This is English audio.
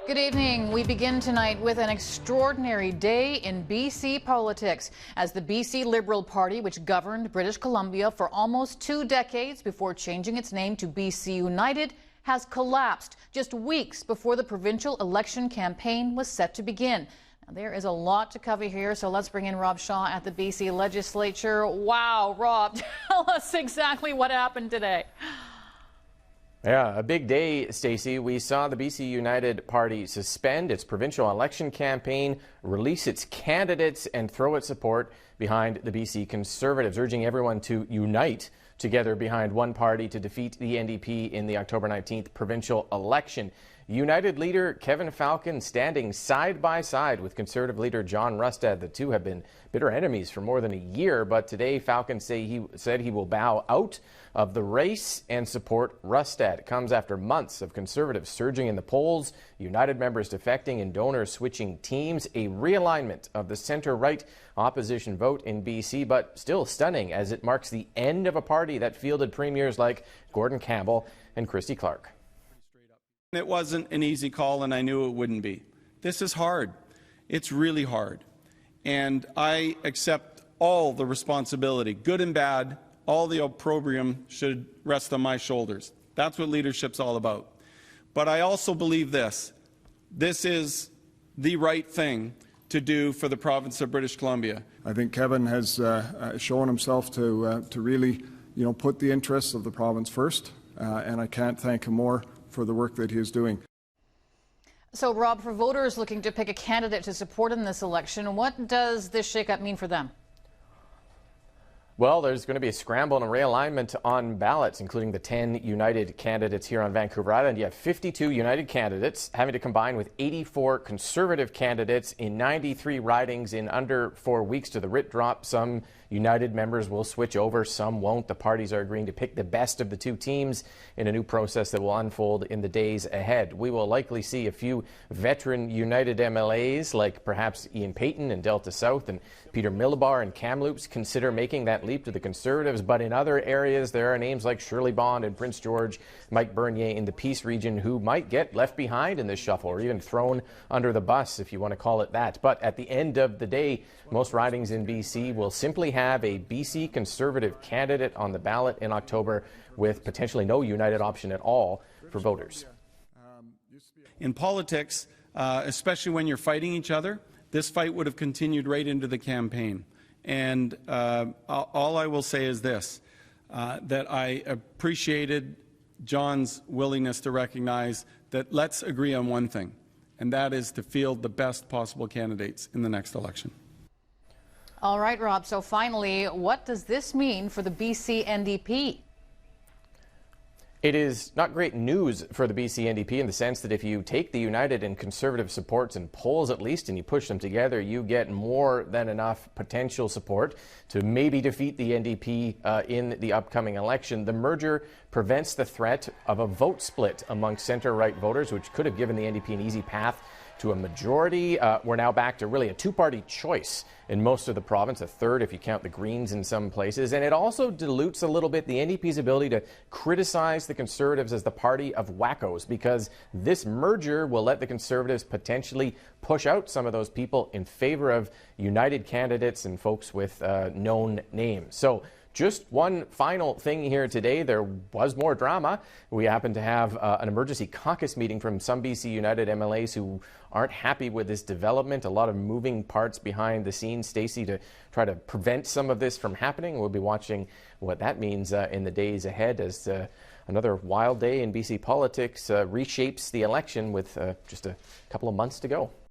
Good evening. We begin tonight with an extraordinary day in BC politics as the BC Liberal Party, which governed British Columbia for almost 2 decades before changing its name to BC United, has collapsed just weeks before the provincial election campaign was set to begin. Now, there is a lot to cover here, so let's bring in Rob Shaw at the BC Legislature. Wow, Rob, tell us exactly what happened today. Yeah, a big day, Stacey. We saw the BC United Party suspend its provincial election campaign, release its candidates, and throw its support behind the BC Conservatives, urging everyone to unite together behind one party to defeat the NDP in the October 19th provincial election. United leader Kevin Falcon standing side by side with Conservative leader John Rustad. The two have been bitter enemies for more than a year, but today Falcon said he will bow out of the race and support Rustad. It comes after months of Conservatives surging in the polls, United members defecting and donors switching teams, a realignment of the centre-right opposition vote in BC, but still stunning as it marks the end of a party that fielded premiers like Gordon Campbell and Christy Clark. It wasn't an easy call, and I knew it wouldn't be. This is hard. It's really hard. And I accept all the responsibility, good and bad. All the opprobrium should rest on my shoulders. That's what leadership's all about. But I also believe this. This is the right thing to do for the province of British Columbia. I think Kevin has shown himself to really, put the interests of the province first, and I can't thank him more for the work that he is doing. So, Rob, for voters looking to pick a candidate to support in this election, what does this shakeup mean for them? Well, there's going to be a scramble and a realignment on ballots, including the 10 United candidates here on Vancouver Island. You have 52 United candidates having to combine with 84 Conservative candidates in 93 ridings in under 4 weeks to the writ drop. Some United members will switch over, some won't. The parties are agreeing to pick the best of the two teams in a new process that will unfold in the days ahead. We will likely see a few veteran United MLAs like perhaps Ian Payton in Delta South and Peter Millibar in Kamloops consider making that leap to the Conservatives, but in other areas there are names like Shirley Bond and Prince George, Mike Bernier in the Peace region who might get left behind in this shuffle or even thrown under the bus, if you want to call it that. But at the end of the day, most ridings in BC will simply have a BC Conservative candidate on the ballot in October with potentially no United option at all for voters. In politics, especially when you're fighting each other, this fight would have continued right into the campaign. And all I will say is this, that I appreciated John's willingness to recognize that let's agree on one thing, and that is to field the best possible candidates in the next election. All right, Rob, so finally, what does this mean for the BC NDP? It is not great news for the BC NDP in the sense that if you take the United and Conservative supports in polls at least and you push them together, you get more than enough potential support to maybe defeat the NDP in the upcoming election. The merger prevents the threat of a vote split among centre-right voters, which could have given the NDP an easy path to a majority. We're now back to really a two-party choice in most of the province, a third if you count the Greens in some places. And it also dilutes a little bit the NDP's ability to criticize the Conservatives as the party of wackos, because this merger will let the Conservatives potentially push out some of those people in favor of United candidates and folks with known names. So just one final thing here today. There was more drama. We happen to have an emergency caucus meeting from some BC United MLAs who aren't happy with this development. A lot of moving parts behind the scenes, Stacey, to try to prevent some of this from happening. We'll be watching what that means in the days ahead as another wild day in BC politics reshapes the election with just a couple of months to go.